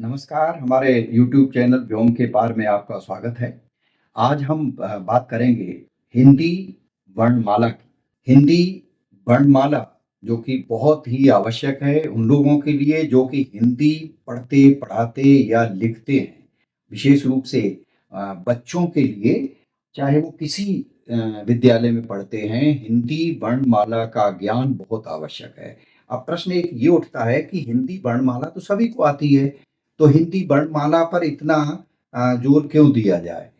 नमस्कार, हमारे YouTube channel व्योम के पार में आपका स्वागत है। आज हम बात करेंगे हिंदी वर्णमाला की। हिंदी वर्णमाला जो कि बहुत ही आवश्यक है उन लोगों के लिए जो कि हिंदी पढ़ते, पढ़ाते या लिखते हैं। विशेष रूप से बच्चों के लिए, चाहे वो किसी विद्यालय में पढ़ते हैं, हिंदी वर्णमाला का ज्ञान बहुत आवश्यक है। अब प्रश्न एक ये उठता है कि हिंदी वर्णमाला तो सभी को आती है, तो हिंदी वर्णमाला पर इतना जोर क्यों दिया जाए?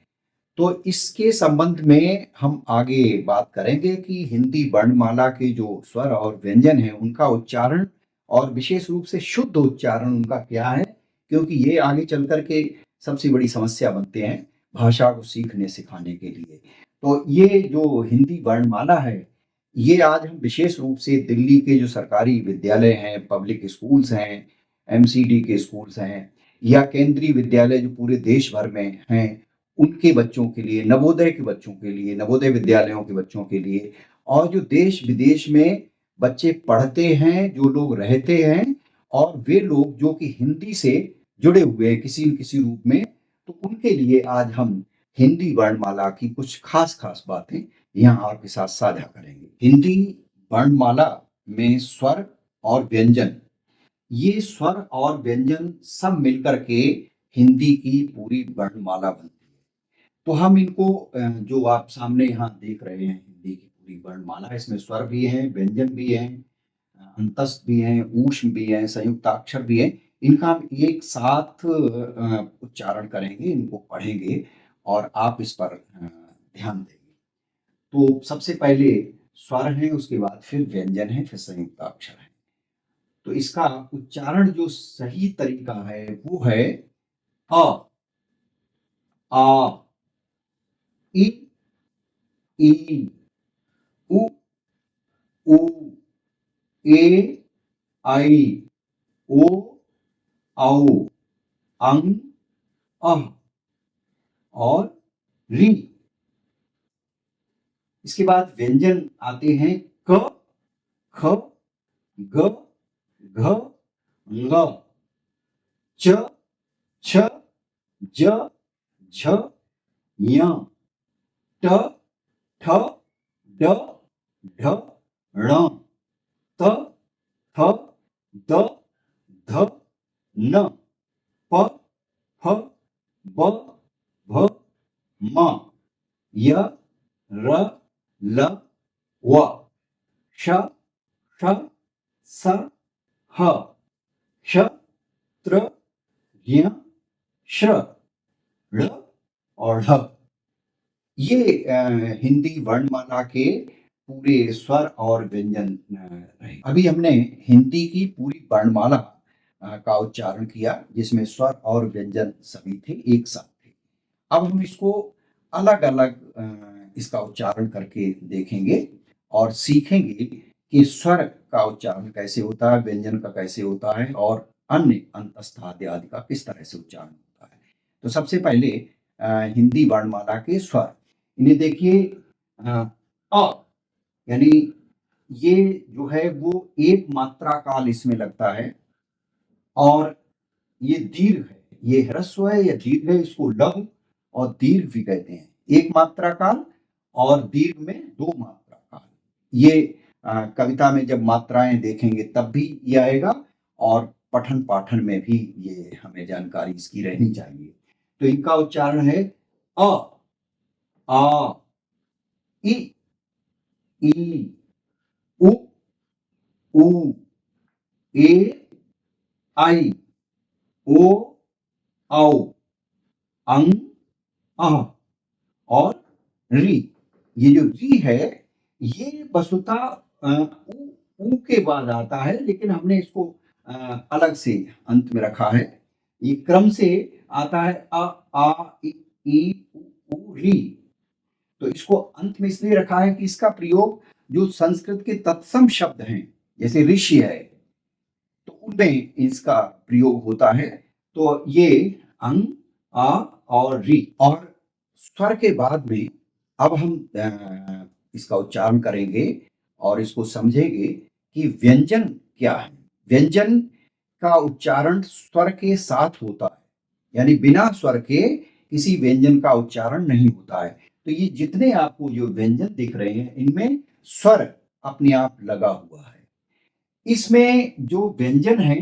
तो इसके संबंध में हम आगे बात करेंगे कि हिंदी वर्णमाला के जो स्वर और व्यंजन हैं, उनका उच्चारण और विशेष रूप से शुद्ध उच्चारण उनका क्या है? क्योंकि ये आगे चल कर के सबसे बड़ी समस्या बनते हैं भाषा को सीखने सिखाने के लिए। तो ये जो हिंदी वर्णमाला है, ये आज हम विशेष रूप से दिल्ली के जो सरकारी विद्यालय हैं, पब्लिक स्कूल्स हैं, एमसीडी के स्कूल्स हैं या केंद्रीय विद्यालय जो पूरे देश भर में हैं, उनके बच्चों के लिए, नवोदय के बच्चों के लिए, नवोदय विद्यालयों के बच्चों के लिए और जो देश-विदेश में बच्चे पढ़ते हैं, जो लोग रहते हैं और वे लोग जो कि हिंदी से जुड़े हुए हैं किसी न किसी रूप में, तो उनके लिए आज हम हिंदी वर्णमाला की कुछ खास-खास बातें यहाँ आपके साथ साझा करेंगे। हिंदी वर्णमाला में स्वर और व्यंजन, ये स्वर और व्यंजन सब मिलकर के हिंदी की पूरी वर्णमाला बनती है। तो हम इनको जो आप सामने यहाँ देख रहे हैं हिंदी की पूरी वर्णमाला, इसमें स्वर भी हैं, व्यंजन भी हैं, अंतस्थ भी हैं, ऊष्म भी हैं, संयुक्ताक्षर भी हैं। इनका हम एक साथ उच्चारण करेंगे, इनको पढ़ेंगे और आप इस पर ध्यान देंगे। तो सबसे पहले स्वर हैं, उसके बाद फिर व्यंजन है, फिर संयुक्ताक्षर है। तो इसका उच्चारण जो सही तरीका है वो है अ, आ, इ, ई, उ, ऊ, ए, आई, ओ, औ, अं, अः और री। इसके बाद व्यंजन आते हैं क, ख, ग, घ, ङ, च, छ, ज, झ, ञ, ट, ठ, ड, ढ, ण, त, थ, द, ध, न, प, फ, ब, भ, म, य, र, ल, व, श, ष, स, ह, क्ष, त्र, ज्ञ, श्र, ळ और ढ। ये हिंदी वर्णमाला के पूरे स्वर और व्यंजन रहे। अभी हमने हिंदी की पूरी वर्णमाला का उच्चारण किया जिसमें स्वर और व्यंजन सभी थे, एक साथ थे। अब हम इसको अलग-अलग इसका उच्चारण करके देखेंगे और सीखेंगे कि स्वर का उच्चारण कैसे होता है, व्यंजन का कैसे होता है और अन्य अंतस्थ आदि का किस तरह से उच्चारण होता है। तो सबसे पहले हिंदी वर्णमाला के स्वर, इन्हें देखिए अ यानी ये जो है वो एक मात्रा काल इसमें लगता है और ये दीर्घ है, ये ह्रस्व है या दीर्घ है, इसको लघु और दीर्घ भी कहते हैं। एक मात्रा काल और दीर्घ में दो मात्रा काल। ये कविता में जब मात्राएं देखेंगे तब भी ये आएगा और पठन पाठन में भी ये हमें जानकारी इसकी रहनी चाहिए। तो इनका उच्चारण है अ, आ, इ, ई, उ, ऊ, ए, आई, ओ, औ, अं, अः और री। ये जो री है ये वस्तुतः उ, ऊ के बाद आता है, लेकिन हमने इसको अलग से अंत में रखा है। ये क्रम से आता है अ, आ, ई, उ, री। तो इसको अंत में इसलिए रखा है कि इसका प्रयोग जो संस्कृत के तत्सम शब्द हैं, जैसे ऋषि है, तो उनमें इसका प्रयोग होता है। तो ये अंग, आ और री और स्वर के बाद में अब हम इसका उच्चारण करेंगे और इसको समझेंगे कि व्यंजन क्या है। व्यंजन का उच्चारण स्वर के साथ होता है, यानी बिना स्वर के किसी व्यंजन का उच्चारण नहीं होता है। तो ये जितने आपको जो व्यंजन दिख रहे हैं इनमें स्वर अपने आप लगा हुआ है। इसमें जो व्यंजन है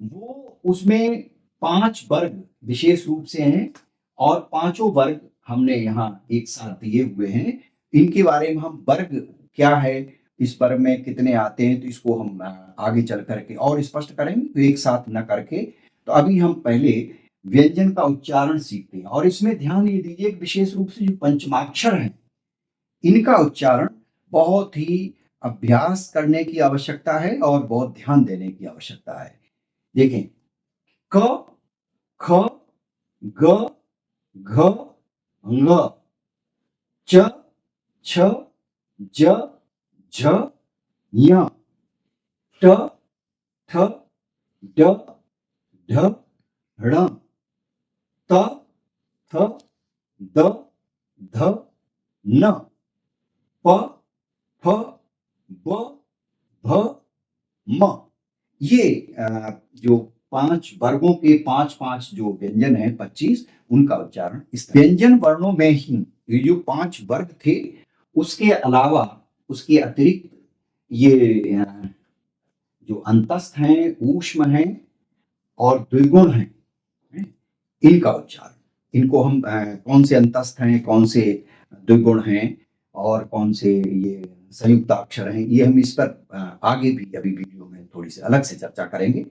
वो उसमें 5 वर्ग विशेष रूप से हैं और पांचों वर्ग हमने यहाँ एक साथ दिए हुए हैं। इनके बारे में हम वर्ग क्या है, इस वर्ग में कितने आते हैं, तो इसको हम आगे चल करके और स्पष्ट करेंगे, तो एक साथ न करके। तो अभी हम पहले व्यंजन का उच्चारण सीखते हैं और इसमें ध्यान ये दीजिए विशेष रूप से जो पंचमाक्षर हैं इनका उच्चारण बहुत ही अभ्यास करने की आवश्यकता है और बहुत ध्यान देने की आवश्यकता है। देखें, क, ख, ग, घ, ङ, च, छ, ज, झ, ञ, ट, ठ, ड, ढ, ढ़, त, थ, द, ध, न, प, फ, ब, भ, म। ये जो 5 वर्गों के 5-5 जो व्यंजन है 25, उनका उच्चारण इस व्यंजन वर्णों में ही ये जो 5 वर्ग थे उसके अलावा उसके अतिरिक्त ये जो अंतस्थ हैं, ऊष्म हैं और द्विगुण हैं, इनका उच्चारण, इनको हम कौन से अंतस्थ हैं, कौन से द्विगुण हैं और कौन से ये संयुक्त अक्षर हैं, ये हम इस पर आगे भी अभी वीडियो में थोड़ी सी अलग से चर्चा करेंगे।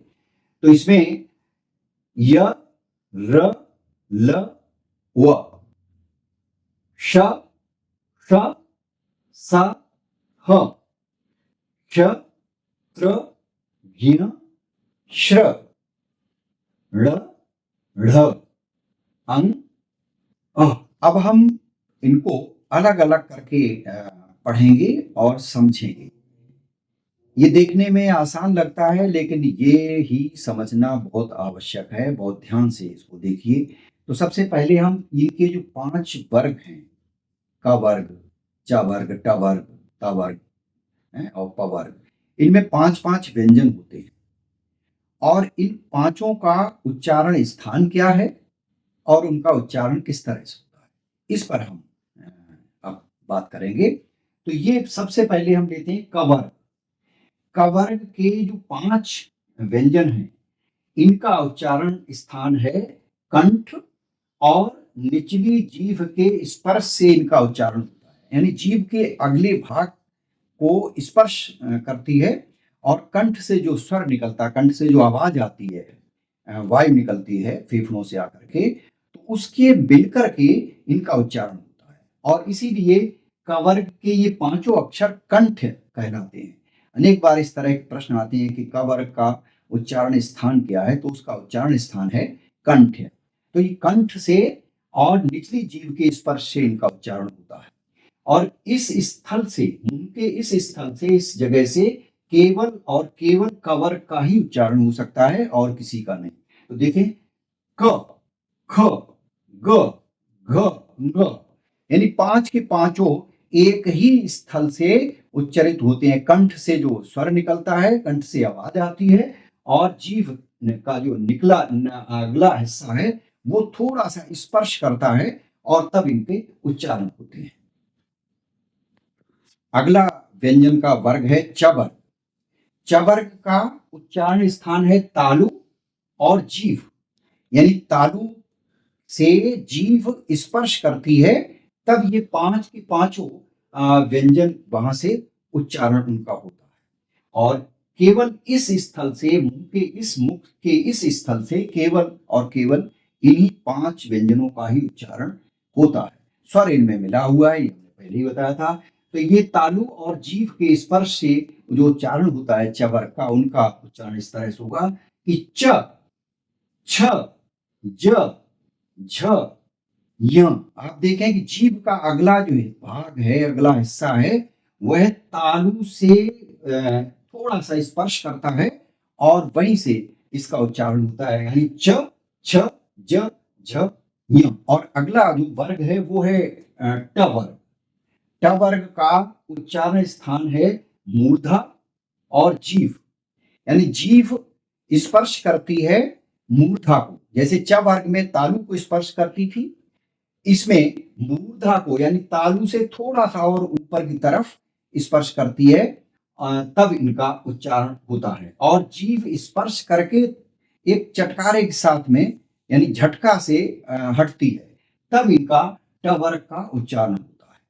तो इसमें य, र, ल, व, श, ष, स, ह, क्ष, त्र, ज्ञ, श्र, ळ, ढ, अं, अ। अब हम इनको अलग अलग करके पढ़ेंगे और समझेंगे। ये देखने में आसान लगता है लेकिन ये ही समझना बहुत आवश्यक है, बहुत ध्यान से इसको देखिए। तो सबसे पहले हम इनके जो 5 वर्ग हैं, क वर्ग, च वर्ग, ट वर्ग, त वर्ग और प वर्ग, इनमें 5-5 व्यंजन होते हैं और इन पांचों का उच्चारण स्थान क्या है और उनका उच्चारण किस तरह से होता है, इस पर हम अब बात करेंगे। तो ये सबसे पहले हम लेते हैं क वर्ग। क वर्ग के जो 5 व्यंजन हैं इनका उच्चारण स्थान है कंठ और निचली जीभ के स्पर्श से इनका उच्चारण होता है, यानी जीभ के अगले भाग को स्पर्श करती है और कंठ से जो स्वर निकलता है, कंठ से जो आवाज आती है, वायु निकलती है फेफड़ों से आकर के, तो उसके मिलकर के इनका उच्चारण होता है और इसीलिए क वर्ग के ये पांचों अक्षर कंठ कहलाते हैं। अनेक बार इस तरह के प्रश्न आते हैं कि क वर्ग का उच्चारण स्थान क्या है, तो उसका उच्चारण स्थान है कंठ। तो ये कंठ से और निचली जीभ के स्पर्श से इनका उच्चारण होता है और इस स्थल से, मुंह के इस स्थल से, इस जगह से केवल और केवल क वर्ग का ही उच्चारण हो सकता है और किसी का नहीं। तो देखें, क, ख, ग, घ, ङ, यानी 5 के पांचों एक ही स्थल से उच्चारित होते हैं। कंठ से जो स्वर निकलता है, कंठ से आवाज आती है और जीभ का जो निकला अगला हिस्सा है वो थोड़ा सा स्पर्श करता है और तब इनके उच्चारण होते हैं। अगला व्यंजन का वर्ग है च वर्ग। च वर्ग का उच्चारण स्थान है तालु और जीभ, यानी तालु से जीभ स्पर्श करती है तब ये 5 के पांचों व्यंजन वहां से उच्चारण उनका होता है और केवल इस स्थल से, मुख के इस स्थल से केवल और केवल इन्हीं 5 व्यंजनों का ही उच्चारण होता है। स्वर इनमें मिला हुआ है, ये हमने पहले ही बताया था। तो ये तालु और जीभ के स्पर्श से जो उच्चारण होता है च वर्ग का, उनका उच्चारण इस तरह से होगा कि च, छ, ज, झ, य। आप देखें कि जीभ का अगला जो भाग है, अगला हिस्सा है, वह तालु से थोड़ा सा स्पर्श करता है और वहीं से इसका उच्चारण होता है, यानी च, छ, ज, झ, य। और अगला जो वर्ग है वो है ट वर्ग। ट वर्ग का उच्चारण स्थान है मूर्धा और जीभ, यानी जीभ स्पर्श करती है मूर्धा को, जैसे च वर्ग में तालु को स्पर्श करती थी, इसमें मूर्धा को यानी तालु से थोड़ा सा और ऊपर की तरफ स्पर्श करती है, तब इनका उच्चारण होता है। और जीभ स्पर्श करके एक चटकारे के साथ में यानी झटका से हटती है, तब इनका ट वर्ग का उच्चारण होता है।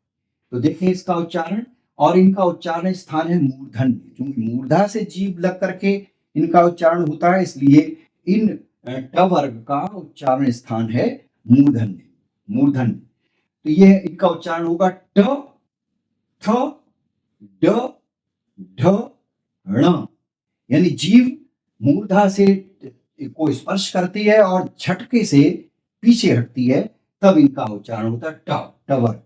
तो देखें इसका उच्चारण, और इनका उच्चारण स्थान है मूर्धन्य, क्योंकि मूर्धा से जीभ लग करके इनका उच्चारण होता है, इसलिए इन ट वर्ग का उच्चारण स्थान है मूर्धन्य, मूर्धन्य। तो ये इनका उच्चारण होगा ट, थ, ड, ढ, ण, यानी जीभ मूर्धा से को स्पर्श करती है और झटके से पीछे हटती है, तब इनका उच्चारण होता है ट, ट वर्ग।